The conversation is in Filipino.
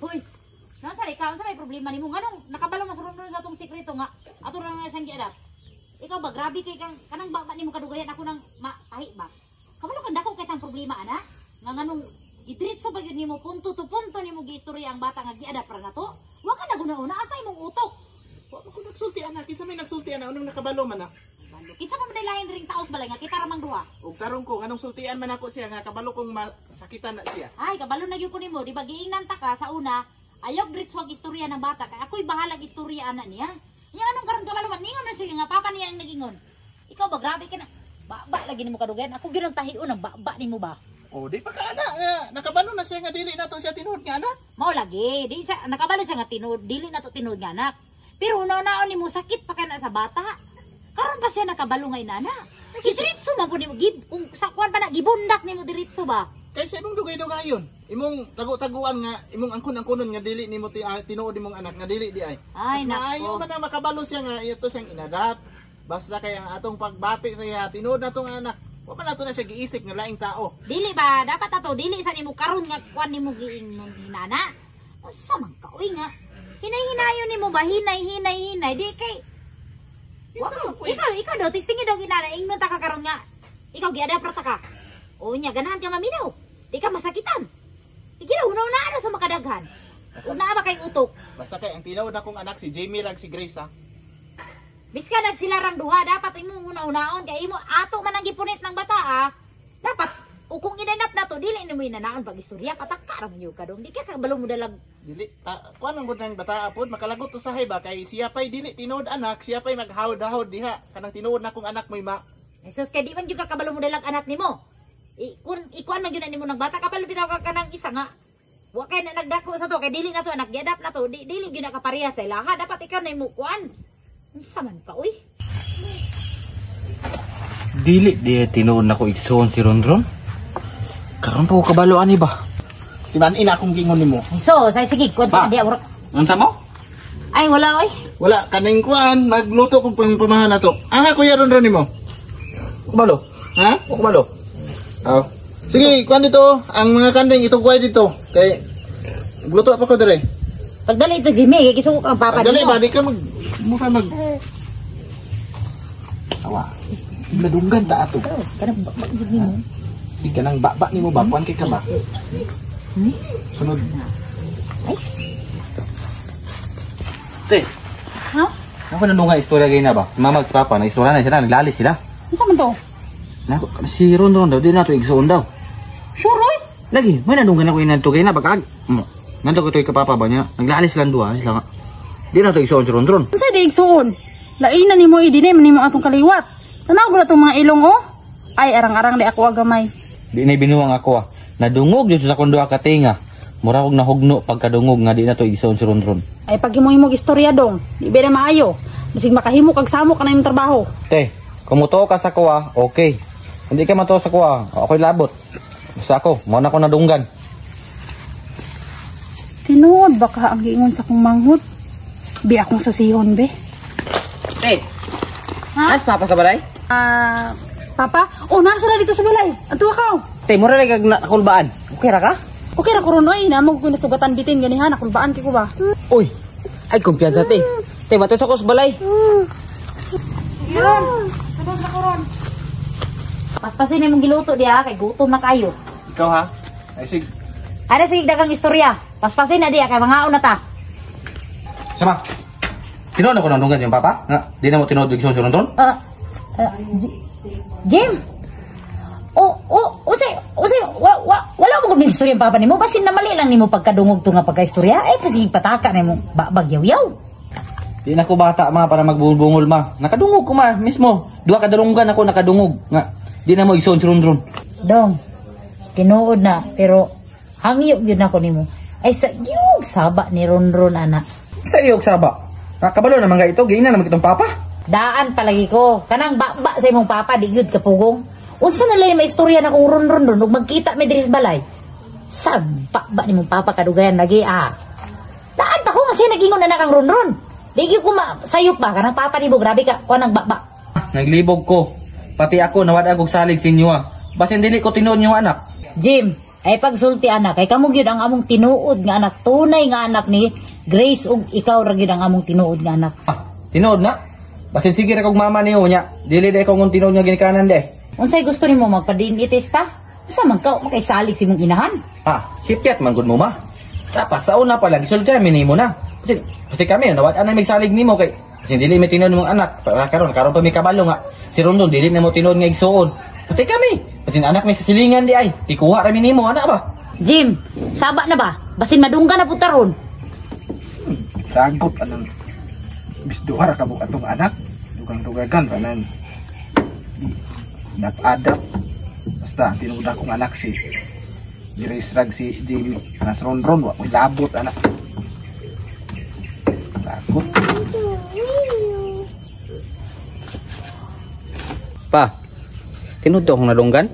Hoy, nasa ikaw sa may problema nimo nganong nakabalo mas ron sa tong sekreto nga ato ra na siyang giadap. Ikaw ba grabe kay kang kanang baba nimo kadugayan ako nang tahi ba. Kabalo kan dako kay tang problema ana nga nganong idritso ba gyud nimo punto to punto nimo giistorya ang bata nga giadap ra nato. Wa ka na guna-una asay mong utok. Wa ko nagsulti ana, kinsa may nagsulti ana unang nakabalo man na. Kinsa man lain ring taos balay nga kita ramang duha. Ug tarong ko nganong sultian man ako siya nga kabalo kong masakitan na siya. Ay, kabalo na gyud ko nimo, di ba giingnan ta ka sa una, ayog dritso wag istorya ng bata kay ako'y bahalag istorya ana niya. Nya anong karon kabalo man ningon na siya nga papa niya ang nagingon. Ikaw ba grabe ka na. Baba lagi nimo kadugan. Ako gyud ang tahion ang baba nimo ba. Oh, di pa ka ana nga nakabalo na siya nga dili nato siya tinuod nga anak. Mao lagi, di sa nakabalo siya nga tinuod, dili na to tinuod nga anak. Pero unaon nimo sakit pa kana sa bata. Karon pa siya nakabalo nga inana. Si diretso man po nimo kung sa kuan pa na gibundak nimo diretso ba. Kay sa imong dugay-dugayon, imong tagu-taguan nga imong angkon-angkonon nga dili nimo tinuod imong anak nga dili di ay. Ay mas maayo nako. man na makabalo siya nga ito siyang inadapt. Basta kay ang atong pagbati sa iya tinuod natong anak. Wa pa nato na siya giisip nga laing tao. Dili ba dapat ato dili sa nimo karon nga kuan nimo giingnon inana. Unsa man ka uy nga. Hinay-hinayon nimo ba hinay di kay ikaw daw, tistingin daw ginana, ingnon ta ka karon nga. Ikaw giadap ra ta ka. O nya ganahan ka maminaw. Di ka masakitan. Sige na, una-una sa makadaghan. Una ba kay utok? Basta kay ang tinuod akong anak si Jamie rag si Grace ha. Biska nagsilarang duha, dapat imo una-unaon kay imo ato man ang gipunit ng bata Dapat kung inanap na to, dili nimo inanaon pag istorya patakka ra mo ka dong. Di ka kabalo mo dalag. Dili kuan ang gud nang bata pod makalagot usahay ba kay siya pay dili tinuod anak, siya pay maghawd-hawd diha kanang tinuod na kong anak moy ma. Jesus kay di man jud ka kabalo mo dalag anak nimo. Ikuan man gyud nimo nang bata kabalo bitaw ka kanang isa nga. Wa kay na nagdako sa to kay dili na to anak giadap na to, dili gyud na kapareha sa ilaha, dapat ikaw na imo kuan. Unsa man ka uy? Dili di tinuod na ko igsoon si Rondron. Karon po kabalo ani ba? Timan ina akong gingon nimo. So, say sige, kuan pa di ura. Unsa mo? Ay wala oy. Wala kaning kuan magluto kog pamahan nato. Kuya Rondron nimo. Kabalo. Ha? O kabalo. Oh. Sige, kuan dito ang mga kanding itugway dito kay gluto pa ko dire. Pagdali ito Jimmy, kay gisuko ang papa Dali nimo. ba di ka mag awa. Ladunggan ta ato. Kanang bakbak jud nimo. Si kanang baba nimo ba kuan kay ka ba? Sunod. Ay. Te, Ha? ako na nga istorya gay na ba? Mama at papa na istorya na sila, naglalis sila. Unsa man to? Na si Rondron daw di na to igsoon daw. Sure oy. Lagi, may nadunggan ako inan to gay na bakag. Nanto ko to ikapapa ba niya? Naglalis lang duha sila nga. Di na to igsoon si Rondron. Unsa di igsuon? Lainan nimo idine man nimo atong kaliwat. Tanaw ba tong mga ilong Ay arang-arang di ako agamay. Di na binuwang ako Nadungog dito sa kondua ka tinga. Mura kog nahugno pagkadungog nga di na to igsoon si Rondron. Ay paghimo-himog istorya dong. Di ba na maayo? Bisig makahimo kag samo ka na imong trabaho. Te, kumuto ka sa kuha, okay. Hindi ka mato sa kuha, ako'y labot. Basta ako, mo na ko nadunggan. Tinuod baka ang giingon sa kong manghud. Bi akong susihon be. Te, Ha? nas papa sa balay? Papa? Nasa na dito sa balay. Anto ka? Te, mura lang kag nakulbaan. Okay ra ka? Okay ra ko ron oy, namo ko nasugatan bitin ganihan, nakulbaan ki ko ba? Uy, ay kumpiyansa te. Te, mato sa ko sa balay. Giron. Sabog na koron. Paspasin imong giluto diha kay gutom na kayo. Ikaw ha? Ay sig. Ada sige dagang istorya. Paspasin na diha kay mangaon na ta. Sama. Tinuod ako nadunggan yung papa? Nga, di na mo tinuod igsoon si Rondron? Jim. Wala mo kung istorya ang papa nimo. Basin na mali lang nimo pagkadungog to nga pagka-istorya. Ay kasi pataka nimo bagyaw-yaw. Di na ko bata ma para magbungol ma. Nakadungog ko ma mismo. Duha ka dalunggan ako nakadungog. Nga, di na mo igsoon si Rondron. Dong. Tinuod na pero hangyo gyud nako nimo. Ay sa gyud saba ni Rondron ana. Sa iyo saba. Nakabalo naman ga ito, giina naman kitong papa. Daan palagi ko. Kanang baba sa imong papa di gyud kapugong. Unsa na lang may istorya na kung Rondron ron ug magkita mi diri sa balay. Saba ba nimong papa kadugayan lagi Daan pa ko kasi nagingon na kang Rondron. Di gyud ko sayop ba kanang papa nimo grabe ka kuan nang baba. Naglibog ko. Pati ako nawad agog salig sa inyo Basin dili ko tinuod niyo anak. Jim, Ay pagsulti anak, kay kamo gyud ang among tinuod nga anak, tunay nga anak ni Grace ug ikaw ra gyud ang among tinuod nga anak. Tinood na. Basin sige ra kog mama niyo nya. Dili day ko ngon tinood nga ginikanan de. Unsay gusto nimo magpa-DNA test ta? Asa man ka makaisalig si mong inahan? Sipyat man gud mo ma. Dapat sa una pa lang isulti kami nimo na. Kasi kami nawat ana magsalig nimo kay kasi dili mi tinood mong anak. Karon pa mi kabalo nga. Si Rondon dili na mo tinood nga igsuon. Kasi kami, kasi anak may sasilingan di ay. Ikuha ra mi nimo ana ba? Jim, saba na ba? Basin madungga na puta ron. Dagot anang bisduha ra ka mo atong anak. Dugang-dugagan ra nang nat-adap. Basta tinuod akong anak si Grace rag si Jimmy. Nas ron-ron wa may labot anak. Dagot. Pa, tinuod akong nadunggan.